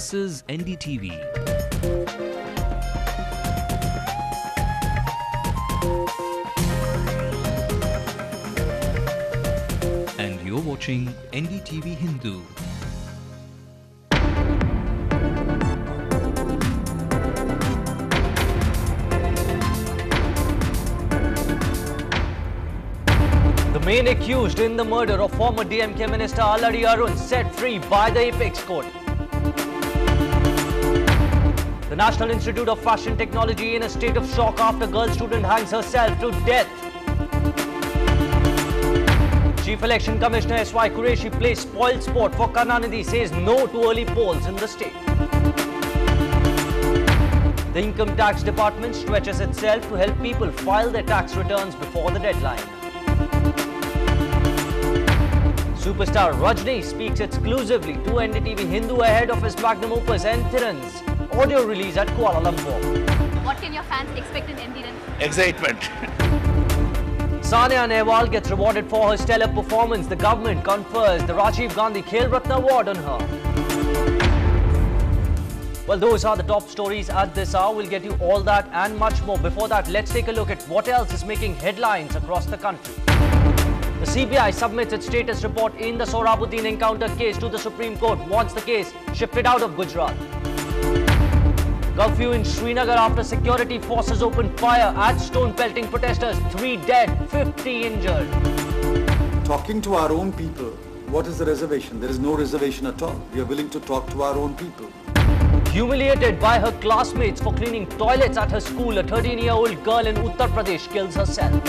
This is NDTV. And you're watching NDTV Hindu. The main accused in the murder of former DMK Minister Alladi Arun set free by the Apex Court. The National Institute of Fashion Technology in a state of shock after girl student hangs herself to death. Chief Election Commissioner S.Y. Qureshi plays spoil sport for Karunanidhi, says no to early polls in the state. The Income Tax Department stretches itself to help people file their tax returns before the deadline. Superstar Rajni speaks exclusively to NDTV Hindu ahead of his magnum opus Enthiran's audio release at Kuala Lumpur. What can your fans expect in Enthiran? Excitement. Sania Nehwal gets rewarded for her stellar performance. The government confers the Rajiv Gandhi Khel Ratna Award on her. Well, those are the top stories at this hour. We'll get you all that and much more. Before that, let's take a look at what else is making headlines across the country. The CBI submits its status report in the Sohrabuddin encounter case to the Supreme Court, wants the case shifted out of Gujarat. Curfew in Srinagar after security forces opened fire at stone-pelting protesters. 3 dead, 50 injured. Talking to our own people, what is the reservation? There is no reservation at all. We are willing to talk to our own people. Humiliated by her classmates for cleaning toilets at her school, a 13-year-old girl in Uttar Pradesh kills herself.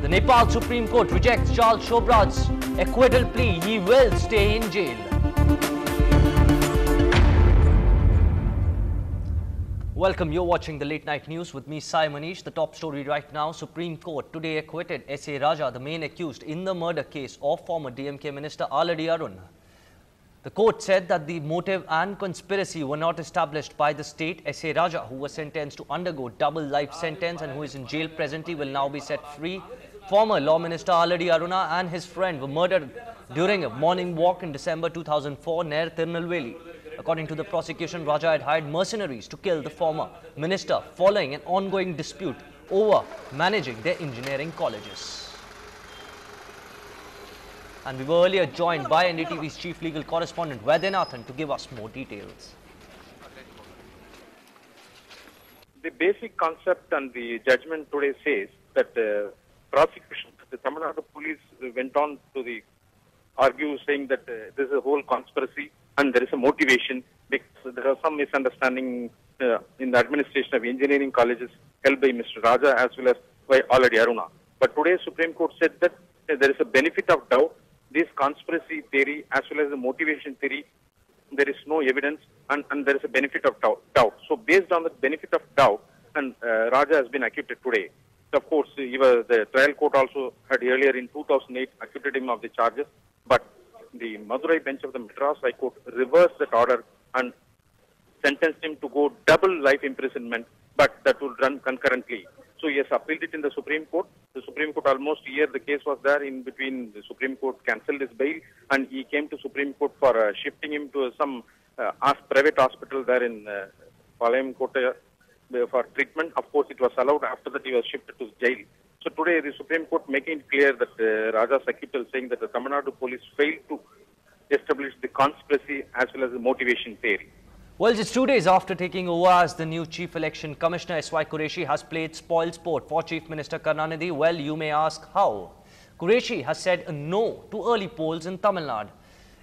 The Nepal Supreme Court rejects Charles Shobraj's acquittal plea. He will stay in jail. Welcome, you're watching the Late Night News with me, Sai Manish. The top story right now, Supreme Court today acquitted S.A. Raja, the main accused in the murder case of former DMK Minister Alladi Arun. The court said that the motive and conspiracy were not established by the state. S.A. Raja, who was sentenced to undergo double life sentence and who is in jail presently, will now be set free. Former Law Minister Alladi Aruna and his friend were murdered during a morning walk in December 2004 near Tirunelveli. According to the prosecution, Raja had hired mercenaries to kill the former minister following an ongoing dispute over managing their engineering colleges. And we were earlier joined by NDTV's chief legal correspondent Vaidyanathan to give us more details. The basic concept and the judgment today says that prosecution, the Tamil Nadu police went on to argue saying that this is a whole conspiracy and there is a motivation because there are some misunderstanding in the administration of engineering colleges held by Mr. Raja as well as by Alladi Aruna. But today Supreme Court said that there is a benefit of doubt. This conspiracy theory as well as the motivation theory, there is no evidence and there is a benefit of doubt. So based on the benefit of doubt, and Raja has been acquitted today. Of course, the trial court also had earlier in 2008 acquitted him of the charges, but the Madurai bench of the Madras High Court reversed that order and sentenced him to go double life imprisonment, but that would run concurrently. So he has appealed it in the Supreme Court. The Supreme Court almost a year the case was there in between. The Supreme Court cancelled his bail and he came to Supreme Court for shifting him to some private hospital there in Palayam Kota for treatment. Of course, it was allowed. After that, he was shifted to jail. So today, the Supreme Court making it clear that Raja's acquittal saying that the Tamil Nadu police failed to establish the conspiracy as well as the motivation theory. Well, just 2 days after taking over as the new Chief Election Commissioner, S.Y. Qureshi has played spoil sport for Chief Minister Karunanidhi. Well, you may ask how. Qureshi has said a no to early polls in Tamil Nadu.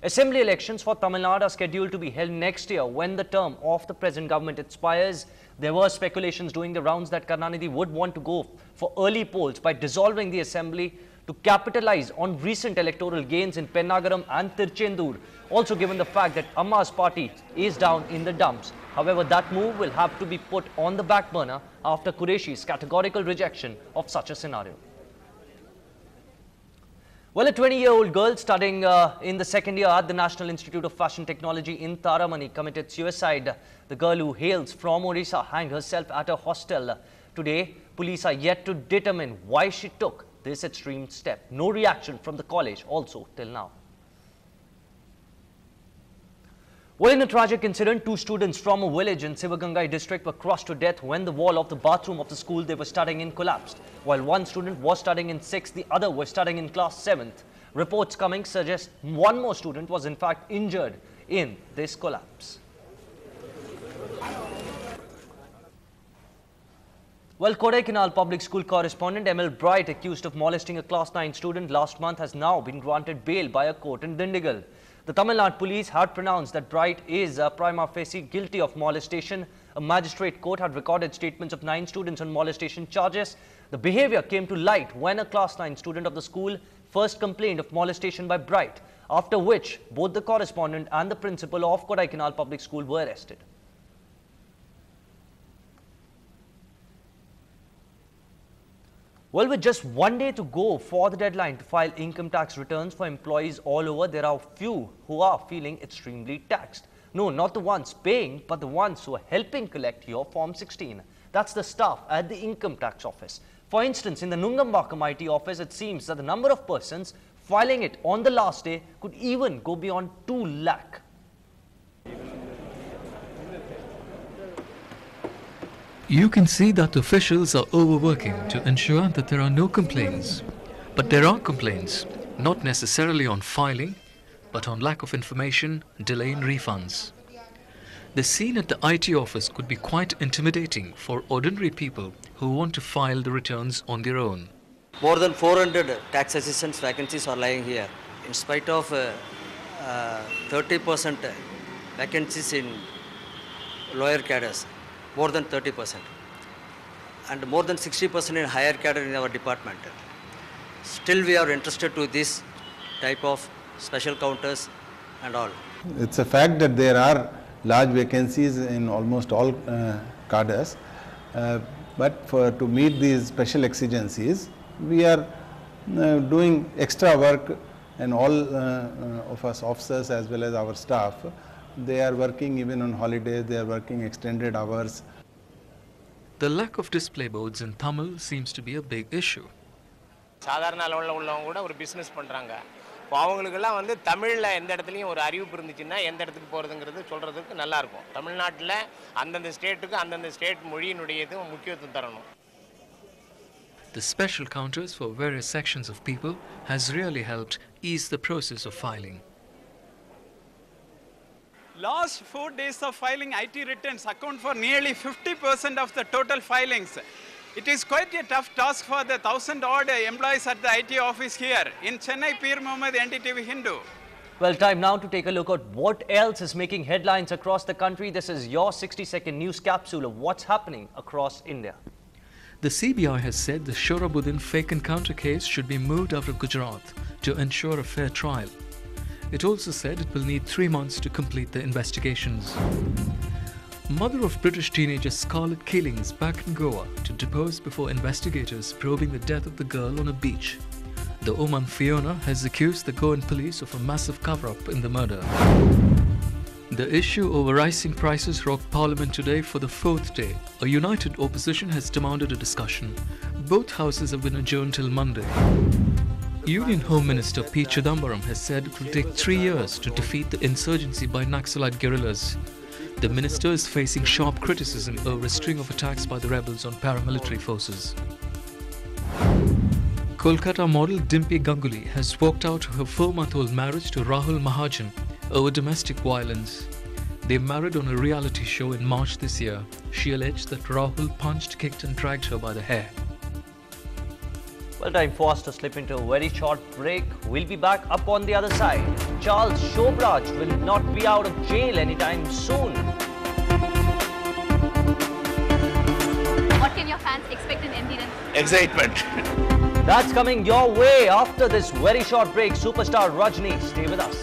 Assembly elections for Tamil Nadu are scheduled to be held next year when the term of the present government expires. There were speculations doing the rounds that Karunanidhi would want to go for early polls by dissolving the assembly to capitalize on recent electoral gains in Pennagaram and Tirchendur, also given the fact that Amma's party is down in the dumps. However, that move will have to be put on the back burner after Qureshi's categorical rejection of such a scenario. Well, a 20-year-old girl studying in the second year at the National Institute of Fashion Technology in Taramani committed suicide. The girl, who hails from Odisha, hanged herself at a hostel. Today, police are yet to determine why she took this extreme step. No reaction from the college also till now. Well, in a tragic incident, 2 students from a village in Sivagangai district were crushed to death when the wall of the bathroom of the school they were studying in collapsed. While one student was studying in 6th, the other was studying in class 7th. Reports coming suggest one more student was in fact injured in this collapse. Well, Kodaikanal Public School correspondent ML Bright, accused of molesting a class 9 student last month, has now been granted bail by a court in Dindigul. The Tamil Nadu police had pronounced that Bright is prima facie guilty of molestation. A magistrate court had recorded statements of 9 students on molestation charges. The behavior came to light when a class 9 student of the school first complained of molestation by Bright, after which both the correspondent and the principal of Kodaikanal Public School were arrested. Well, with just one day to go for the deadline to file income tax returns for employees all over, there are few who are feeling extremely taxed. No, not the ones paying, but the ones who are helping collect your Form 16. That's the staff at the income tax office. For instance, in the Nungambakam IT office, it seems that the number of persons filing it on the last day could even go beyond 2 lakh. You can see that officials are overworking to ensure that there are no complaints. But there are complaints, not necessarily on filing, but on lack of information, delay in refunds. The scene at the IT office could be quite intimidating for ordinary people who want to file the returns on their own. More than 400 tax assistance vacancies are lying here. In spite of 30% vacancies in lower cadres, more than 30%, and more than 60% in higher cadre in our department. Still we are interested to this type of special counters and all. It's a fact that there are large vacancies in almost all cadres, but to meet these special exigencies, we are doing extra work, and all of us officers as well as our staff, they are working even on holidays, they are working extended hours. The lack of display boards in Tamil seems to be a big issue. சாதாரண அளவுல உள்ளவங்க கூட ஒரு business பண்றாங்க. அவங்களுக்கெல்லாம் வந்து தமிழ்ல எந்த இடத்துலயும் ஒரு அறிவிப்பு இருந்துச்சுன்னா எந்த இடத்துக்கு போறதுங்கிறது சொல்றதுக்கு நல்லா இருக்கும். தமிழ்நாட்டுல அந்தந்த ஸ்டேட்டுக்கு அந்தந்த ஸ்டேட் மொழியினுடையது முக்கியத்துவம் தரணும். The special counters for various sections of people has really helped ease the process of filing. Last 4 days of filing IT returns account for nearly 50% of the total filings. It is quite a tough task for the 1,000-odd employees at the IT office here in Chennai, Peer Mohammed, NDTV Hindu. Well, time now to take a look at what else is making headlines across the country. This is your 60-second news capsule of what's happening across India. The CBI has said the Shorabuddin fake encounter case should be moved out of Gujarat to ensure a fair trial. It also said it will need 3 months to complete the investigations. Mother of British teenager Scarlett Killings back in Goa to depose before investigators probing the death of the girl on a beach. The woman Fiona has accused the Goan police of a massive cover-up in the murder. The issue over rising prices rocked Parliament today for the 4th day. A united opposition has demanded a discussion. Both houses have been adjourned till Monday. Union Home Minister P. Chidambaram has said it will take 3 years to defeat the insurgency by Naxalite guerrillas. The minister is facing sharp criticism over a string of attacks by the rebels on paramilitary forces. Kolkata model Dimpy Ganguly has walked out of her 4-month-old marriage to Rahul Mahajan over domestic violence. They married on a reality show in March this year. She alleged that Rahul punched, kicked and dragged her by the hair. Well, time for us to slip into a very short break. We'll be back up on the other side. Charles Shobraj will not be out of jail anytime soon. What can your fans expect in Indian? Excitement. That's coming your way after this very short break. Superstar Rajni, stay with us.